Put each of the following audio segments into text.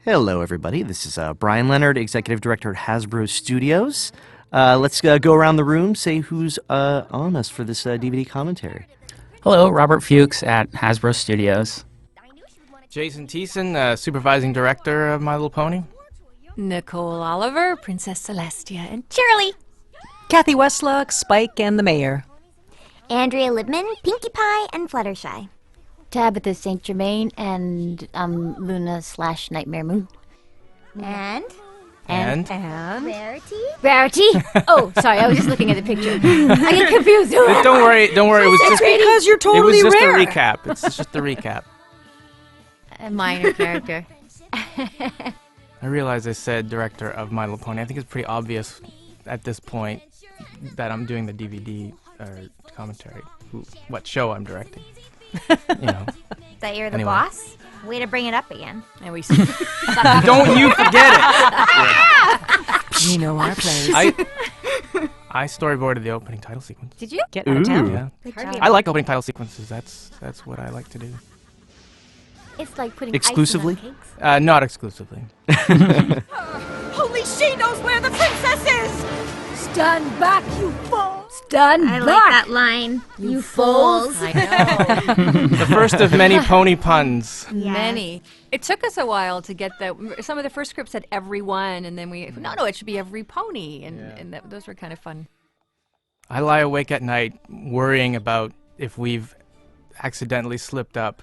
Hello, everybody. This is Brian Leonard, Executive Director at Hasbro Studios. Let's go around the room, say who's on us for this DVD commentary. Hello, Robert Fuchs at Hasbro Studios. Jason Thiessen, Supervising Director of My Little Pony. Nicole Oliver, Princess Celestia, and Shirley. Kathy Westlock, Spike, and the Mayor. Andrea Libman, Pinkie Pie, and Fluttershy. Tabitha St. Germain and Luna/Nightmare Moon. And And Rarity. Oh, sorry, I was just looking at the picture. I get confused. Don't worry. It was just Because you're it totally was just rare. a recap. It's just a recap. A minor character. I realize I said director of My Little Pony. I think it's pretty obvious at this point that I'm doing the DVD commentary. What show I'm directing. That you're the Anyway. boss? Way to bring it up again. and we Don't you forget it! We know our place. I storyboarded the opening title sequence. Did you? Get out of town. Yeah. Good job. I like opening title sequences. That's what I like to do. It's like putting Exclusively? icing on cakes. Not exclusively. Only she knows where the princess is! Stand back, you fools! Stand I back! like that line. You fools. I know. The first of many pony puns. Yes. Many. It took us a while to get that. Some of the first scripts said every one, and then no, it should be every pony, and those were kind of fun. I lie awake at night worrying about if we've accidentally slipped up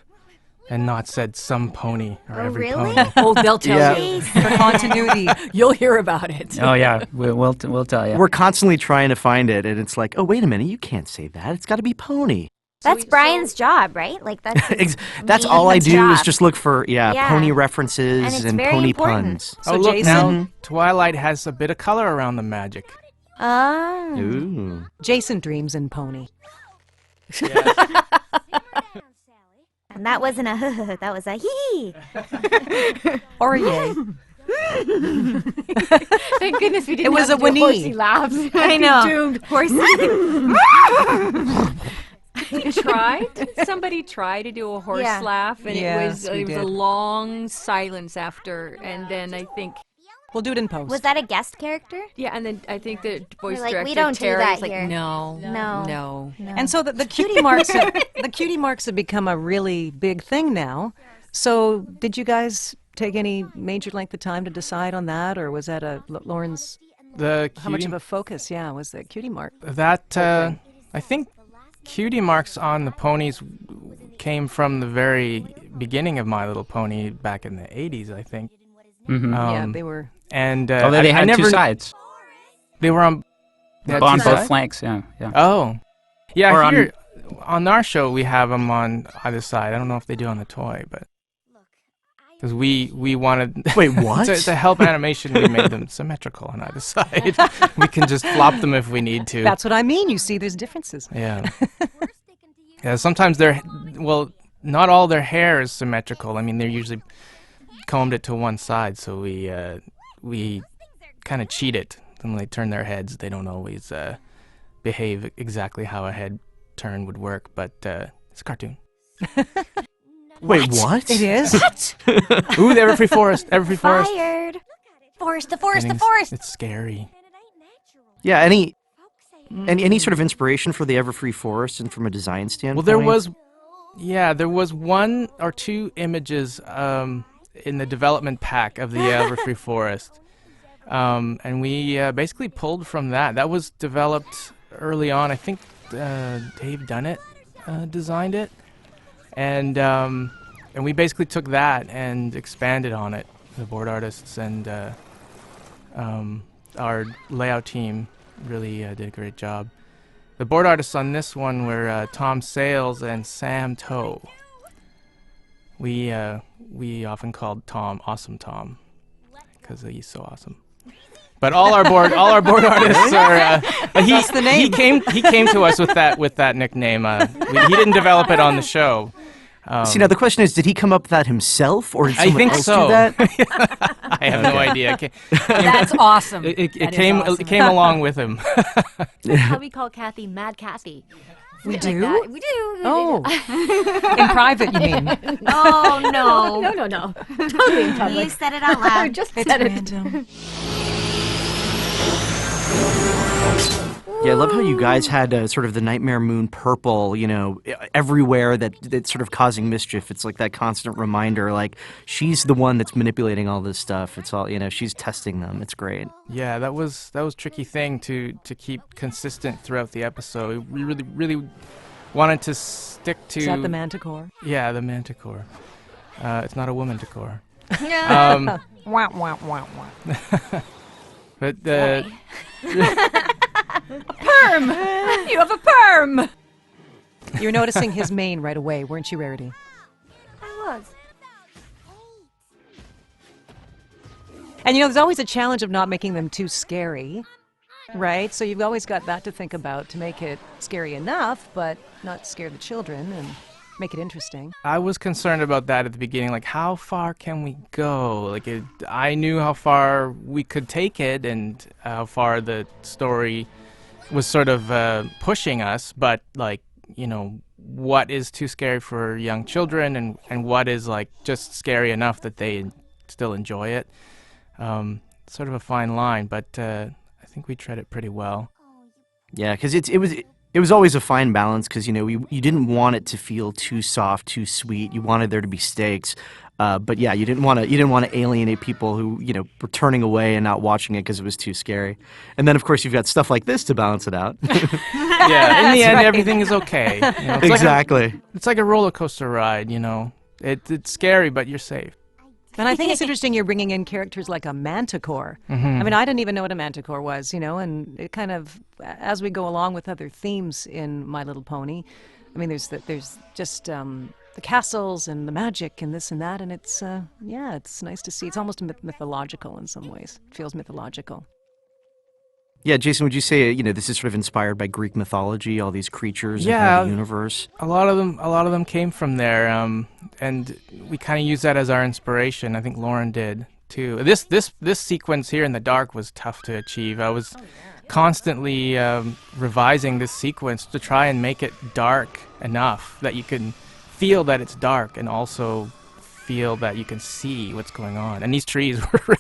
and not said some pony or every really? pony. Oh, they'll tell Yeah. you. For continuity, you'll hear about it. Oh yeah, we'll tell you. We're constantly trying to find it, and it's like, oh, wait a minute, you can't say that. It's got to be pony. That's Brian's job, right? Like that's his That's main all I do is job. just look for, Yeah. pony And references it's and very pony important. puns. So oh, look, Jason- now Twilight has a bit of color around the magic. Oh. Ooh. Jason dreams in pony. And that wasn't a that was a hee. Or a yay. Thank goodness we didn't It was have a to do whinny. horsey laughs. I know. Doomed. They tried. Somebody tried to do a horse Yeah. laugh, and Yes, it we was a did. long silence after, and then I think. We'll do it in post. Was that a guest character? Yeah, and then I think the voice like, director we don't do Terry that was like, here. no, No. And so the cutie marks the cutie marks have become a really big thing now. So did you guys take any major length of time to decide on that, or was that Lauren's? The How much cutie- of a focus? Yeah, was the cutie mark? That I think cutie marks on the ponies came from the very beginning of My Little Pony back in the 80s, I think. Mhm. Yeah, they were. And Although they I had never two sides. They were on. They had On two both sides? flanks, yeah. Oh, yeah. Or on- Here on our show we have them on either side. I don't know if they do on the toy, but because we wanted Wait, what? to help animation, we made them symmetrical on either side. We can just flop them if we need to. That's what I mean. You see, there's differences. Yeah. Yeah. Sometimes not all their hair is symmetrical. I mean, they're usually combed it to one side, so we kind of cheat it. When they turn their heads, they don't always behave exactly how a head turn would work, but it's a cartoon. Wait, what? It is. Ooh, the Everfree Forest. Everfree Forest. Fired. Forest, the forest, the Getting- forest. It's scary. Yeah, any sort of inspiration for the Everfree Forest and from a design standpoint? Well, there was one or two images in the development pack of the Everfree Forest, and we basically pulled from that. That was developed early on. I think Dave Dunnett designed it, and we basically took that and expanded on it. The board artists and our layout team really did a great job. The board artists on this one were Tom Sales and Sam Toe. We often called Tom Awesome Tom because he's so awesome. But all our board artists are. That's the name. He came to us with that nickname. He didn't develop it on the show. See, now the question is, did he come up with that himself, or did I someone think else so. do that? I have no idea. That's awesome. It That is came awesome. it came along with him. That's how we call Kathy Mad Cassie. We Like do? that. We do. Oh, in private, you mean? Oh no. No. Totally in You public. said it out loud. Just It's said it. random. Yeah, I love how you guys had sort of the Nightmare Moon purple, everywhere that's sort of causing mischief. It's like that constant reminder, like she's the one that's manipulating all this stuff. It's all, she's testing them. It's great. Yeah, that was tricky thing to keep consistent throughout the episode. We really wanted to stick to. Is that the Manticore? Yeah, the Manticore. It's not a woman-ticore. Wah, wah, wah, wah. But Perm! You have a perm! You're noticing his mane right away, weren't you, Rarity? I was. And there's always a challenge of not making them too scary, right? So you've always got that to think about to make it scary enough, but not scare the children and make it interesting. I was concerned about that at the beginning, like how far can we go? Like I knew how far we could take it and how far the story was sort of pushing us, but what is too scary for young children and what is like just scary enough that they still enjoy it. Sort of a fine line, but I think we tread it pretty well. Yeah, because it was always a fine balance because you didn't want it to feel too soft, too sweet. You wanted there to be stakes, but yeah, you didn't want to alienate people who were turning away and not watching it because it was too scary. And then of course you've got stuff like this to balance it out. Yeah, in the end, everything is okay. It's Exactly. it's like a roller coaster ride. It's scary, but you're safe. And I think it's interesting you're bringing in characters like a Manticore. I mean, I didn't even know what a Manticore was, and it kind of, as we go along with other themes in My Little Pony, I mean, there's just the castles and the magic and this and that, and it's, it's nice to see. It's almost mythological in some ways. It feels mythological. Yeah, Jason, would you say this is sort of inspired by Greek mythology, all these creatures and Yeah. kind of the universe? A lot of them came from there, and we kind of use that as our inspiration. I think Lauren did too. This sequence here in the dark was tough to achieve. I was constantly revising this sequence to try and make it dark enough that you can feel that it's dark and also feel that you can see what's going on. And these trees were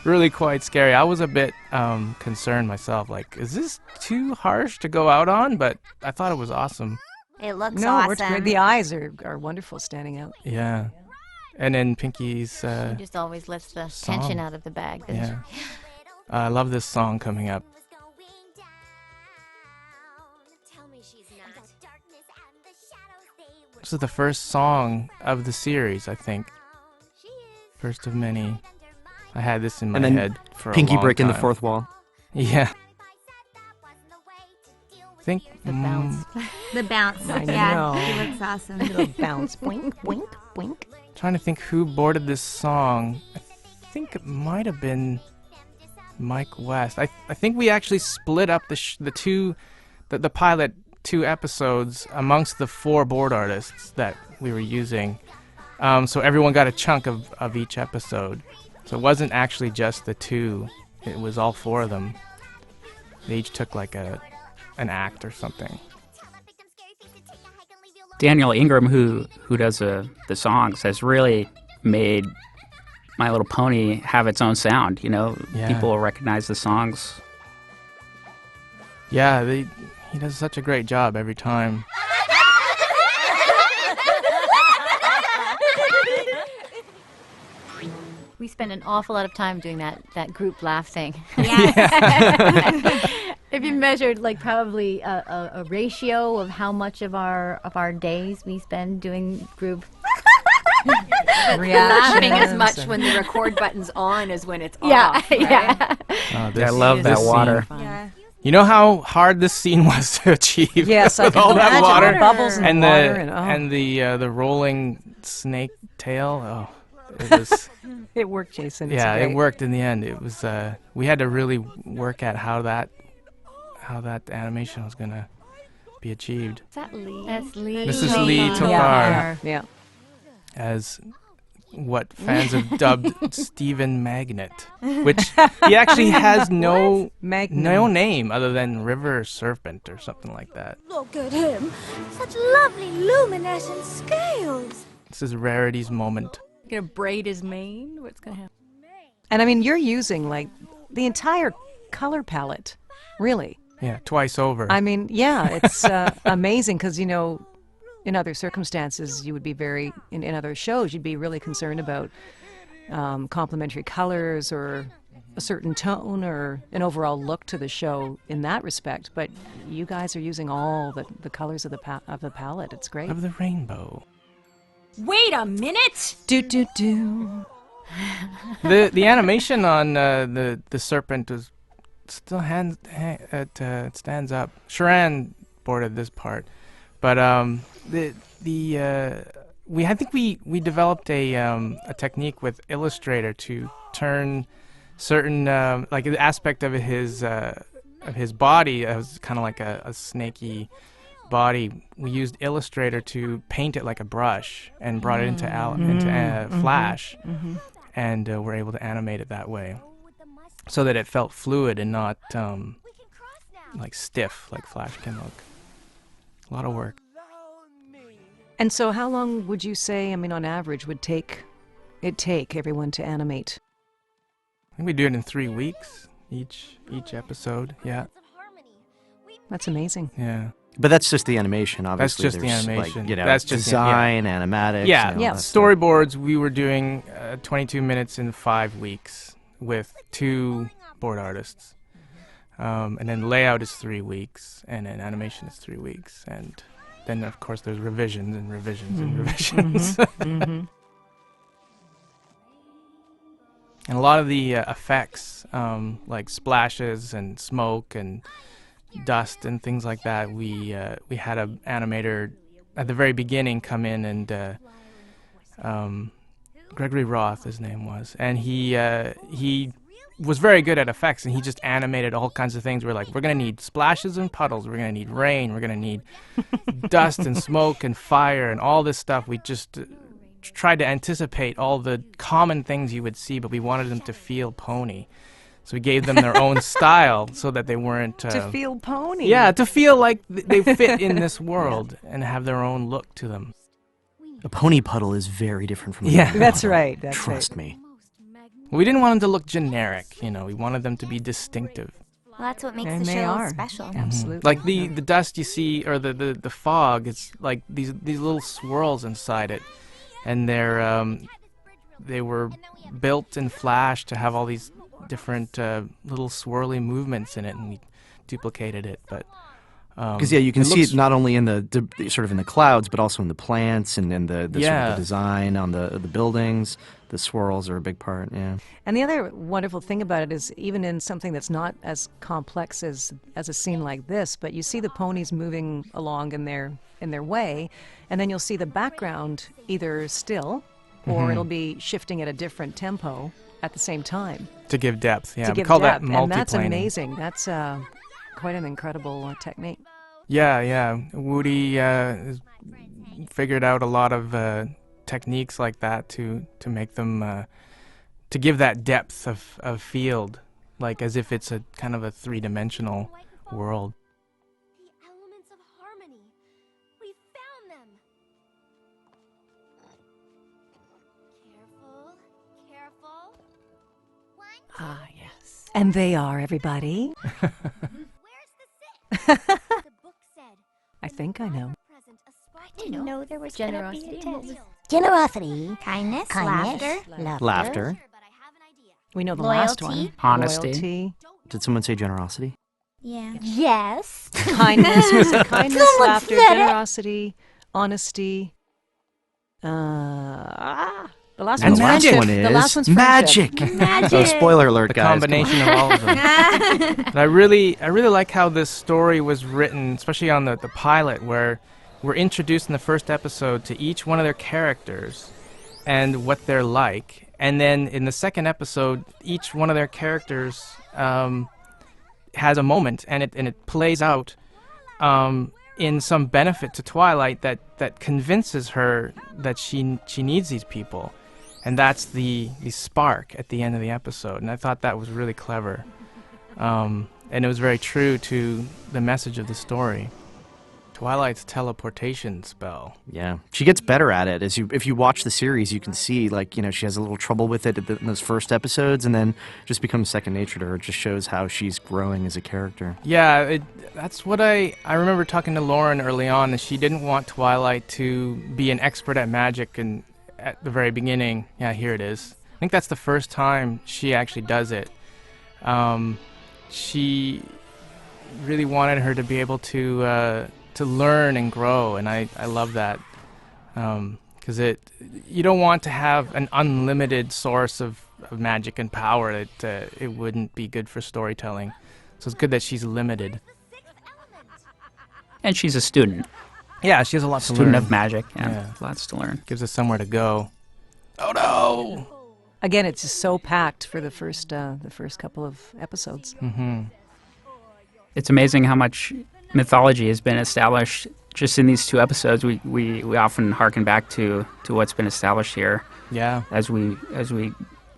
really quite scary. I was a bit concerned myself, like, is this too harsh to go out on? But I thought it was awesome. It looks No, awesome. it's great. The eyes are wonderful standing out. Yeah. And then Pinky's She just always lets the tension out of the bag. doesn't yeah. I love this song coming up. This is the first song of the series, I think. First of many. I had this in my And then head for Pinky a long breaking the time. fourth wall. Yeah. I think The bounce. The bounce. I Yeah, know. he looks awesome. Little bounce, boink, boink, boink. Trying to think who boarded this song. I think it might have been Mike West. I think we actually split up the pilot 2 episodes amongst the 4 board artists that we were using. So everyone got a chunk of each episode. So it wasn't actually just the 2. It was all 4 of them. They each took like an act or something. Daniel Ingram, who does the songs, has really made My Little Pony have its own sound. Yeah. People will recognize the songs. Yeah, he does such a great job every time. We spend an awful lot of time doing that group laugh thing. Yes. If you measured like probably a ratio of how much of our days we spend doing group. Laughing as Reactions much and- when the record button's on as when it's Yeah, off. Right? yeah. This, I love that this water. Scene, Yeah. you know how hard this scene was to achieve? Yes, I with can all that imagine. water Bubbles and, and water the and, the rolling snake tail. Oh, it was. it worked, Jason. It's Yeah, great. it worked in the end. It was. We had to really work at how that animation was gonna be achieved. Is that Lee? That's Lee. This is Lee Yeah. Tokar Yeah, yeah. as what fans have dubbed Stephen Magnet, which he actually has no name other than River Serpent or something like that. Look at him. Such lovely luminescent scales. This is Rarity's moment. Gonna braid his mane? What's gonna happen? And I mean, you're using like the entire color palette, really. Yeah, twice over. I mean, yeah, it's amazing because, you know, in other circumstances, you would be in other shows, you'd be really concerned about complementary colors or a certain tone or an overall look to the show in that respect. But you guys are using all the colors of the palette. It's great. Of the rainbow. Wait a minute! Do do do. The animation on the serpent is still it stands up. Sharan boarded this part, but I think we developed a technique with Illustrator to turn certain like an aspect of his body as kind of like a snaky body. We used Illustrator to paint it like a brush and brought it into Flash, and we're able to animate it that way, so that it felt fluid and not like stiff like Flash can look. A lot of work. And so how long would you say, I mean, on average, would take everyone to animate? I think we do it in 3 weeks each episode. Yeah. That's amazing. Yeah. But that's just the animation, obviously. That's just the There's, animation. Like, you know, That's just design, animatics. Yeah. and all Yeah. that stuff. Storyboards, we were doing 22 minutes in 5 weeks with 2 board artists. And then layout is 3 weeks, and then animation is 3 weeks. And then, of course, there's revisions and revisions and revisions. And a lot of the effects, like splashes and smoke and dust and things like that, we had an animator at the very beginning come in, and Gregory Roth, his name was, and he was very good at effects, and he just animated all kinds of things. We're like, we're gonna need splashes and puddles, we're gonna need rain, we're gonna need dust and smoke and fire and all this stuff. We just tried to anticipate all the common things you would see, but we wanted them to feel pony. So we gave them their own style so that they weren't... To feel pony. Yeah, to feel like they fit in this world and have their own look to them. A pony puddle is very different from a Yeah. pony That's puddle. right. That's Trust right. me. We didn't want them to look generic, you know. We wanted them to be distinctive. Well, that's what makes And the they show are. special. Absolutely. Like the dust you see, or the fog, it's like these little swirls inside it. And they were built in Flash to have all these different little swirly movements in it, and we duplicated it. But Because you can see looks- it not only in the sort of in the clouds, but also in the plants and in the sort Yeah. of the design on the buildings. The swirls are a big part. Yeah. And the other wonderful thing about it is, even in something that's not as complex as a scene like this, but you see the ponies moving along in their way, and then you'll see the background either still, or it'll be shifting at a different tempo at the same time to give depth, yeah. to We give call depth. that multiplaning. And that's amazing. That's quite an incredible technique. Yeah. Woody has figured out a lot of techniques like that to make them to give that depth of field, like as if it's a kind of a 3-dimensional world. The elements of harmony. We found them. Careful. One. Ah, yes. And they are, everybody. Where's the six? The book said. I think I know. Present a spark. I didn't know there was Generosity. Generosity, kindness, Kindness. laughter. Laughter. But I have an idea. We know the last one. Loyalty. Honesty. Loyalty. Did someone say generosity? Yeah. Yes. Kindness. Was it kindness, Someone laughter, said it. generosity, honesty. The last And one's the last friendship. one The is last one's friendship. magic. Magic. Oh, spoiler alert, The guys. Come on. combination of all of them. But I really like how this story was written, especially on the pilot, where we're introduced in the first episode to each one of their characters and what they're like. And then in the second episode, each one of their characters has a moment, and it plays out in some benefit to Twilight that convinces her that she needs these people. and that's the spark at the end of the episode. And I thought that was really clever, and it was very true to the message of the story. Twilight's teleportation spell. Yeah, she gets better at it. If you watch the series, you can see she has a little trouble with it in those first episodes, and then just becomes second nature to her. It just shows how she's growing as a character. Yeah, that's what I remember talking to Lauren early on. Is she didn't want Twilight to be an expert at magic, and at the very beginning, yeah, here it is. I think that's the first time she actually does it. She really wanted her to be able to learn and grow, and I love that, because you don't want to have an unlimited source of magic and power. It wouldn't be good for storytelling. So it's good that she's limited. And she's a student. Yeah, she has a lot to learn. Student of magic. Yeah, Yeah. lots to learn. Gives us somewhere to go. Oh no! Again, it's just so packed for the first couple of episodes. Mm-hmm. It's amazing how much mythology has been established just in these 2 episodes. We often harken back to what's been established here Yeah. as we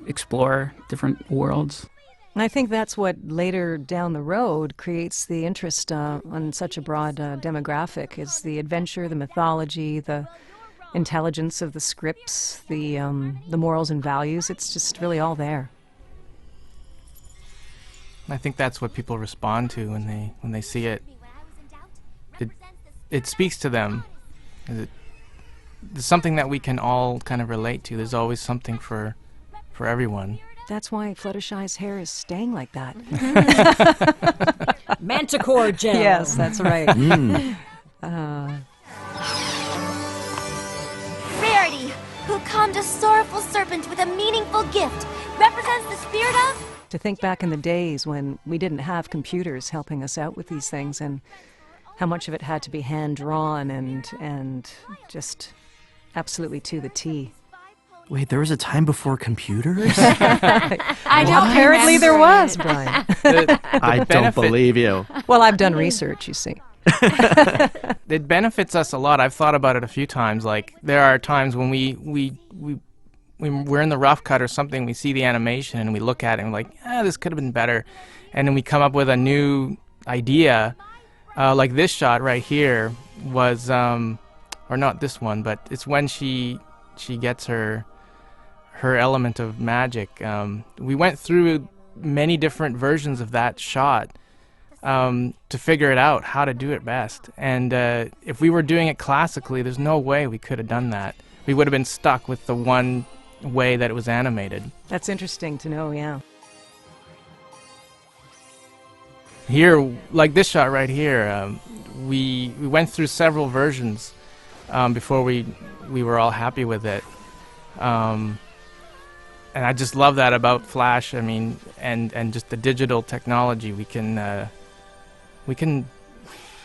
explore different worlds. And I think that's what later down the road creates the interest on such a broad demographic, is the adventure, the mythology, the intelligence of the scripts, the morals and values. It's just really all there. I think that's what people respond to when they see it. It speaks to them. There's something that we can all kind of relate to. There's always something for everyone. That's why Fluttershy's hair is staying like that. Manticore gel. Yes, that's right. Rarity, who calmed a sorrowful serpent with a meaningful gift, represents the spirit of... To think back in the days when we didn't have computers helping us out with these things, and how much of it had to be hand-drawn and just absolutely to the T. Wait, there was a time before computers? I don't Apparently there remember was, it. Brian. I don't benefit- believe you. Well, I've done research, you see. It benefits us a lot. I've thought about it a few times. Like, there are times when we're in the rough cut or something, we see the animation and we look at it and we're like, this could have been better. And then we come up with a new idea. Like this shot right here was, or not this one, but it's when she gets her element of magic. We went through many different versions of that shot to figure it out, how to do it best. And if we were doing it classically, there's no way we could have done that. We would have been stuck with the one way that it was animated. That's interesting to know, yeah. Here, like this shot right here, we went through several versions before we were all happy with it. And I just love that about Flash. I mean, and just the digital technology, we can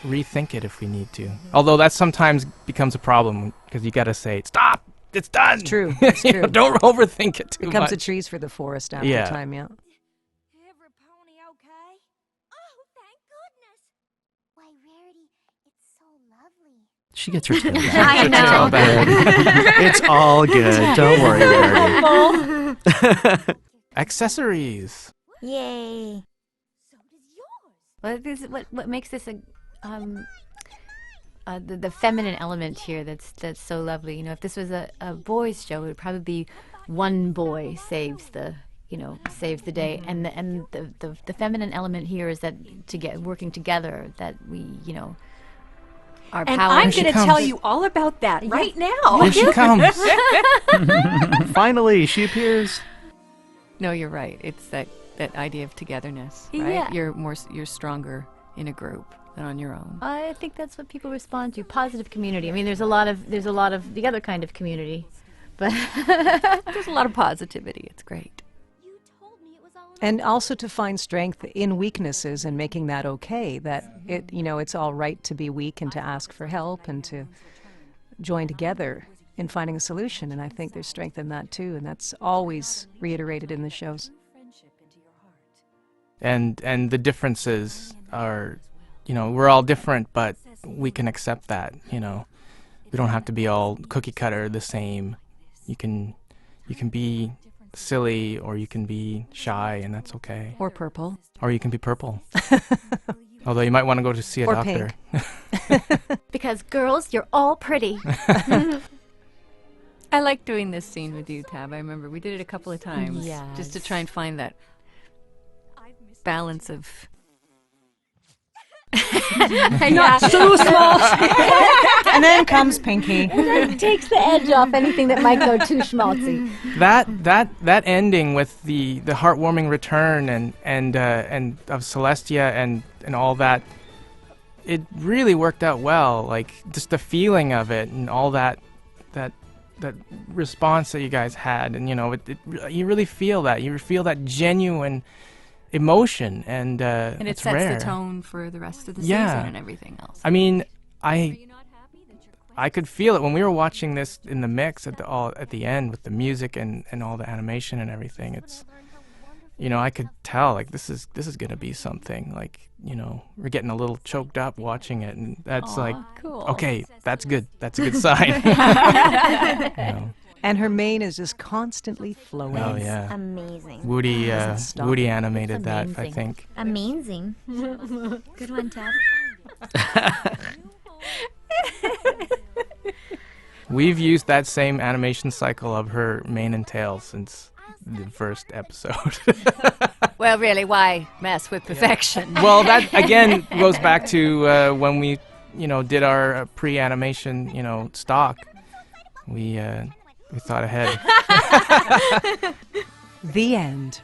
rethink it if we need to. Although that sometimes becomes a problem, because you got to say, stop, it's done. It's true, it's You know, true. don't overthink it too Becomes much. the trees for the forest after Yeah. a time, yeah. Every pony okay? Oh, thank goodness. Why, Rarity, it's so lovely. She gets her tail back. I know. It's all good. Don't worry, Rarity. Accessories. Yay. So does yours. Well, this is what makes this the feminine element here that's so lovely. You know, if this was a boys' show, it would probably be one boy saves the day, and the feminine element here is that working together, that we our And power. I'm she going to comes. tell you all about that right now. Here she comes. Finally, she appears. No, you're right. It's that idea of togetherness, right? Yeah. You're stronger in a group than on your own. I think that's what people respond to. Positive community. I mean, there's a lot of the other kind of community, but There's a lot of positivity. It's great. You told me it was all And also to find strength in weaknesses and making that okay, that it's all right to be weak and to ask for help and to join together in finding a solution. And I think there's strength in that too, and that's always reiterated in the shows. and the differences are, we're all different, but we can accept that. We don't have to be all cookie cutter the same. You You can be silly, or you can be shy, and that's okay. Or purple. Or you can be purple. Although you might want to go to see a Or doctor. Because girls, you're all pretty. I like doing this scene with you, Tab. I remember we did it a couple of times just to Yes. try and find that balance of. Not so small. And then comes Pinky. It takes the edge off anything that might go too schmaltzy. That ending with the heartwarming return and of Celestia and all that, it really worked out well. Like just the feeling of it and all that response that you guys had, and you really feel that. You feel that genuine emotion, and And it it's sets rare. the tone for the rest of the Yeah. season and everything else. I mean, I could feel it when we were watching this in the mix at the end with the music and all the animation and everything. It's, I could tell like this is gonna be something. Like, we're getting a little choked up watching it, and that's like, cool. okay, that's good. That's a good sign. You know. And her mane is just constantly flowing. Oh yeah. Amazing. Woody Doesn't stop. Woody animated that, I amazing. think. Amazing. Good one, Tab. We've used that same animation cycle of her mane and tail since the first episode. Well, really, why mess with perfection? Well, that again goes back to when we, did our pre-animation, stock. We thought ahead. The end.